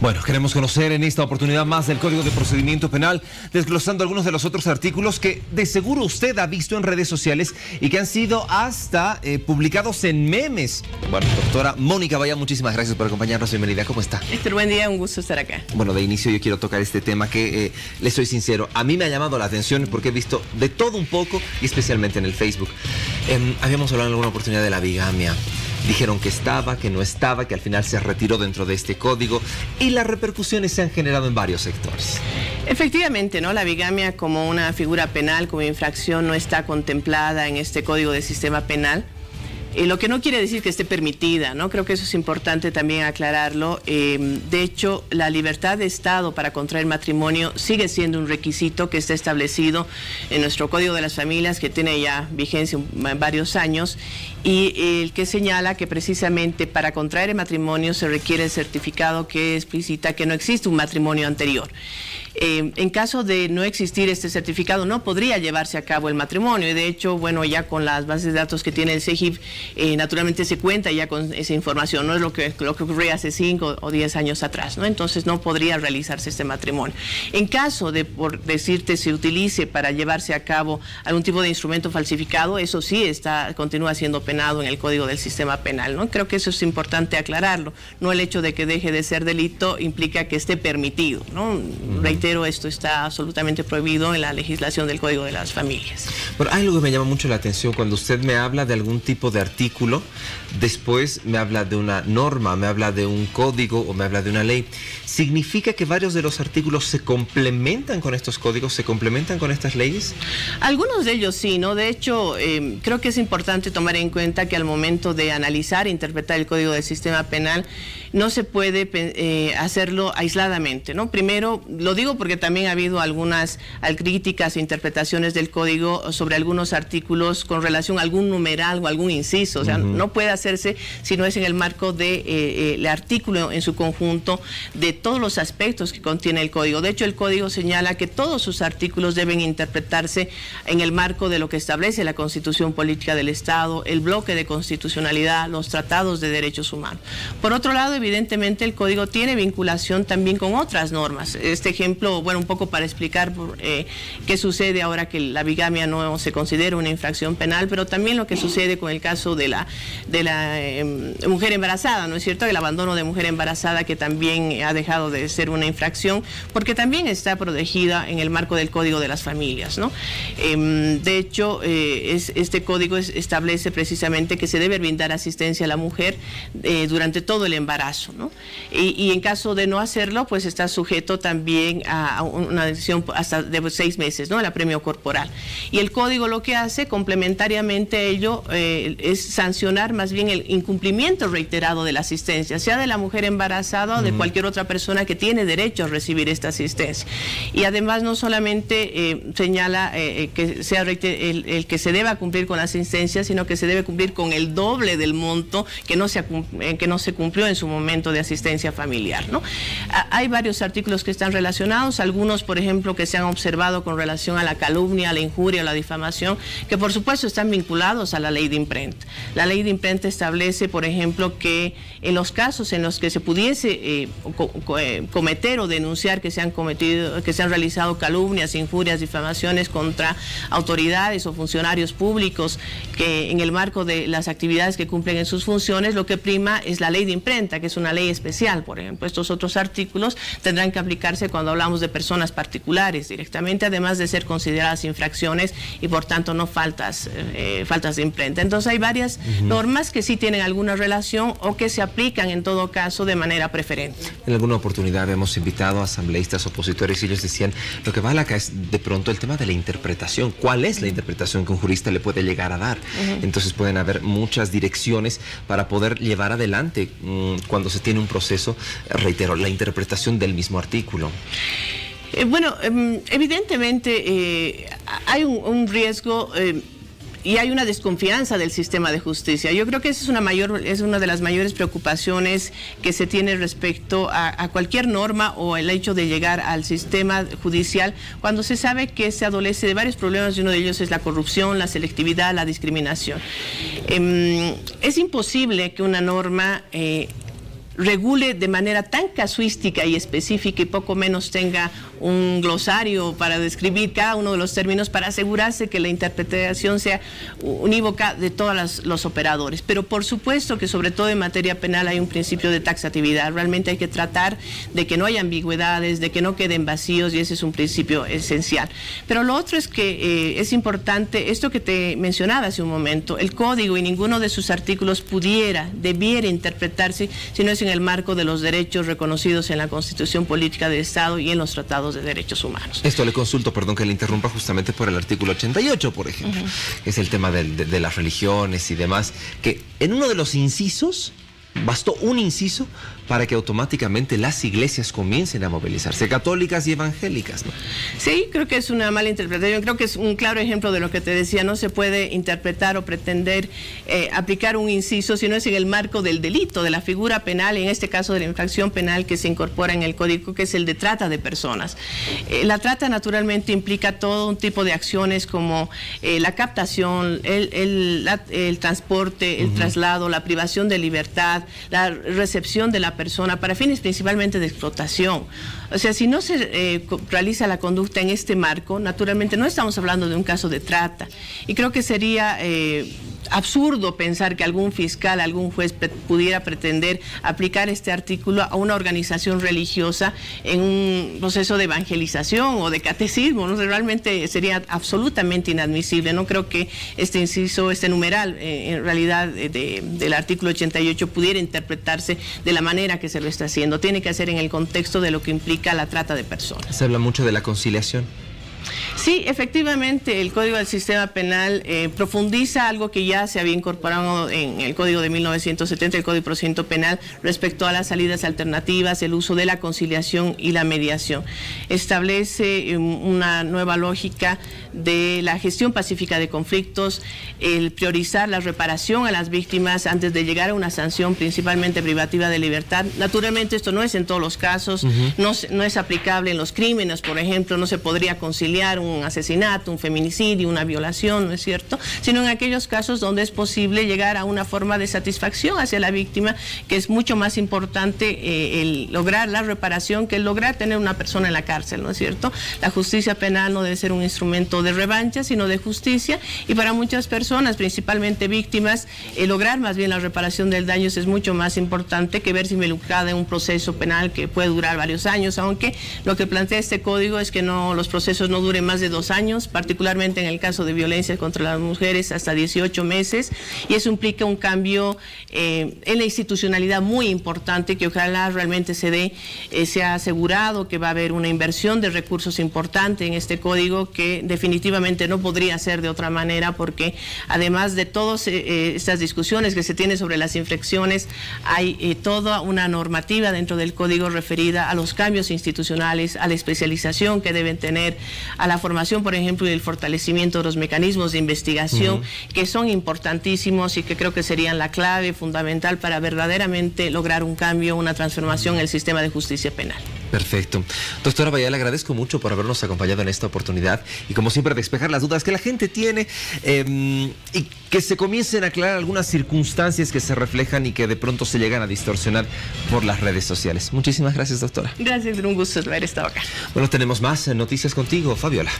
Bueno, queremos conocer en esta oportunidad más del Código de Procedimiento Penal, desglosando algunos de los otros artículos que de seguro usted ha visto en redes sociales y que han sido hasta publicados en memes. Bueno, doctora Mónica Vaya, muchísimas gracias por acompañarnos. Bienvenida, ¿cómo está? Héctor, buen día, un gusto estar acá. Bueno, de inicio yo quiero tocar este tema que, le soy sincero, a mí me ha llamado la atención porque he visto de todo un poco, y especialmente en el Facebook. Habíamos hablado en alguna oportunidad de la bigamia. Dijeron que estaba, que no estaba, que al final se retiró dentro de este código y las repercusiones se han generado en varios sectores. Efectivamente, ¿no? La bigamia como una figura penal, como infracción, no está contemplada en este Código de Sistema Penal. Lo que no quiere decir que esté permitida, ¿no? Creo que eso es importante también aclararlo. De hecho, la libertad de Estado para contraer matrimonio sigue siendo un requisito que está establecido en nuestro Código de las Familias, que tiene ya vigencia varios años, y el que señala que precisamente para contraer el matrimonio se requiere el certificado que explicita que no existe un matrimonio anterior. En caso de no existir este certificado, no podría llevarse a cabo el matrimonio. Y de hecho, bueno, ya con las bases de datos que tiene el CEGIP, naturalmente se cuenta ya con esa información. No es lo que ocurría hace 5 o 10 años atrás, ¿no? Entonces no podría realizarse este matrimonio. En caso de, por decirte, se utilice para llevarse a cabo algún tipo de instrumento falsificado, eso sí continúa siendo penado en el Código del Sistema Penal, ¿no? Creo que eso es importante aclararlo. No el hecho de que deje de ser delito implica que esté permitido, ¿no? Reitero, esto está absolutamente prohibido en la legislación del Código de las Familias. Bueno, hay algo que me llama mucho la atención cuando usted me habla de algún tipo de artículo, después me habla de una norma, me habla de un código o me habla de una ley. ¿Significa que varios de los artículos se complementan con estos códigos, se complementan con estas leyes? Algunos de ellos sí, ¿no? De hecho, creo que es importante tomar en cuenta que al momento de analizar e interpretar el Código del Sistema Penal, no se puede hacerlo aisladamente, ¿no? Primero, lo digo porque también ha habido algunas críticas e interpretaciones del Código sobre algunos artículos con relación a algún numeral o algún inciso. O sea, no puede hacerse si no es en el marco del artículo en su conjunto, de todos los aspectos que contiene el Código. De hecho, el Código señala que todos sus artículos deben interpretarse en el marco de lo que establece la Constitución Política del Estado, el bloque de constitucionalidad, los tratados de derechos humanos. Por otro lado, evidentemente, el Código tiene vinculación también con otras normas. Este ejemplo, bueno, un poco para explicar qué sucede ahora que la bigamia no se considera una infracción penal, pero también lo que sucede con el caso de la mujer embarazada, ¿no es cierto? El abandono de mujer embarazada, que también ha dejado de ser una infracción, porque también está protegida en el marco del Código de las Familias, ¿no? De hecho, este código establece precisamente que se debe brindar asistencia a la mujer durante todo el embarazo, ¿no? Y en caso de no hacerlo, pues está sujeto también a una decisión hasta de 6 meses, ¿no? El apremio corporal. Y el código lo que hace, complementariamente a ello, es sancionar más bien el incumplimiento reiterado de la asistencia, sea de la mujer embarazada o de cualquier otra persona que tiene derecho a recibir esta asistencia. Y además no solamente señala que sea el que se deba cumplir con la asistencia, sino que se debe cumplir con el doble del monto que no se cumplió en su momento de asistencia familiar, ¿no? Hay varios artículos que están relacionados, algunos, por ejemplo, que se han observado con relación a la calumnia, a la injuria, a la difamación, que por supuesto están vinculados a la ley de imprenta. La ley de imprenta establece, por ejemplo, que en los casos en los que se pudiese cometer o denunciar que se han realizado calumnias, injurias, difamaciones contra autoridades o funcionarios públicos que en el marco de las actividades que cumplen en sus funciones, lo que prima es la ley de imprenta, que es una ley especial. Por ejemplo, estos otros artículos tendrán que aplicarse cuando hablamos de personas particulares directamente, además de ser consideradas infracciones y por tanto no faltas de imprenta. Entonces hay varias normas que sí tienen alguna relación o que se aplican en todo caso de manera preferente. En alguna oportunidad hemos invitado a asambleístas opositores y ellos decían, lo que vale acá es de pronto el tema de la interpretación. ¿Cuál es la interpretación que un jurista le puede llegar a dar? Entonces pueden haber muchas direcciones para poder llevar adelante cuando se tiene un proceso, reitero, la interpretación del mismo artículo. Bueno, evidentemente hay un riesgo y hay una desconfianza del sistema de justicia. Yo creo que esa es una de las mayores preocupaciones que se tiene respecto a cualquier norma o el hecho de llegar al sistema judicial, cuando se sabe que se adolece de varios problemas y uno de ellos es la corrupción, la selectividad, la discriminación. Es imposible que una norma regule de manera tan casuística y específica y poco menos tenga un glosario para describir cada uno de los términos para asegurarse que la interpretación sea unívoca de todos los operadores. Pero por supuesto que sobre todo en materia penal hay un principio de taxatividad. Realmente hay que tratar de que no haya ambigüedades, de que no queden vacíos, y ese es un principio esencial. Pero lo otro es que es importante esto que te mencionaba hace un momento. El código y ninguno de sus artículos debiera interpretarse si no es en el marco de los derechos reconocidos en la Constitución Política del Estado y en los tratados de derechos humanos. Esto le consulto, perdón que le interrumpa, justamente por el artículo 88, por ejemplo, que es el tema de las religiones y demás, que en uno de los incisos, bastó un inciso para que automáticamente las iglesias comiencen a movilizarse, católicas y evangélicas, ¿no? Sí, creo que es una mala interpretación. Creo que es un claro ejemplo de lo que te decía. No se puede interpretar o pretender aplicar un inciso si no es en el marco del delito, de la figura penal, en este caso de la infracción penal que se incorpora en el código, que es el de trata de personas. La trata naturalmente implica todo un tipo de acciones como la captación, el transporte, el traslado, la privación de libertad, la recepción de la persona para fines principalmente de explotación. O sea, si no se realiza la conducta en este marco, naturalmente no estamos hablando de un caso de trata. Y creo que sería absurdo pensar que algún fiscal, algún juez pudiera pretender aplicar este artículo a una organización religiosa en un proceso de evangelización o de catecismo, ¿no? Realmente sería absolutamente inadmisible. No creo que este inciso, este numeral, en realidad del artículo 88 pudiera interpretarse de la manera que se lo está haciendo. Tiene que hacer en el contexto de lo que implica la trata de personas. Se habla mucho de la conciliación. Sí, efectivamente, el Código del Sistema Penal profundiza algo que ya se había incorporado en el Código de 1970, el Código de Procedimiento Penal, respecto a las salidas alternativas, el uso de la conciliación y la mediación. Establece una nueva lógica de la gestión pacífica de conflictos, el priorizar la reparación a las víctimas antes de llegar a una sanción principalmente privativa de libertad. Naturalmente esto no es en todos los casos, no es aplicable en los crímenes, por ejemplo, no se podría conciliar un asesinato, un feminicidio, una violación, ¿no es cierto?, sino en aquellos casos donde es posible llegar a una forma de satisfacción hacia la víctima, que es mucho más importante el lograr la reparación que el lograr tener una persona en la cárcel, ¿no es cierto? La justicia penal no debe ser un instrumento de revancha, sino de justicia, y para muchas personas, principalmente víctimas, lograr más bien la reparación del daño es mucho más importante que verse involucrada en un proceso penal que puede durar varios años, aunque lo que plantea este código es que los procesos no duren más de 2 años, particularmente en el caso de violencia contra las mujeres hasta 18 meses, y eso implica un cambio en la institucionalidad muy importante que ojalá realmente sea asegurado que va a haber una inversión de recursos importante en este código, que definitivamente no podría ser de otra manera, porque además de todas estas discusiones que se tienen sobre las infracciones, hay toda una normativa dentro del código referida a los cambios institucionales, a la especialización que deben tener, a la formación, por ejemplo, y el fortalecimiento de los mecanismos de investigación, que son importantísimos y que creo que serían la clave fundamental para verdaderamente lograr un cambio, una transformación en el sistema de justicia penal. Perfecto. Doctora Bayá, le agradezco mucho por habernos acompañado en esta oportunidad y, como siempre, despejar las dudas que la gente tiene y que se comiencen a aclarar algunas circunstancias que se reflejan y que de pronto se llegan a distorsionar por las redes sociales. Muchísimas gracias, doctora. Gracias, un gusto haber estado acá. Bueno, tenemos más noticias contigo, Fabiola.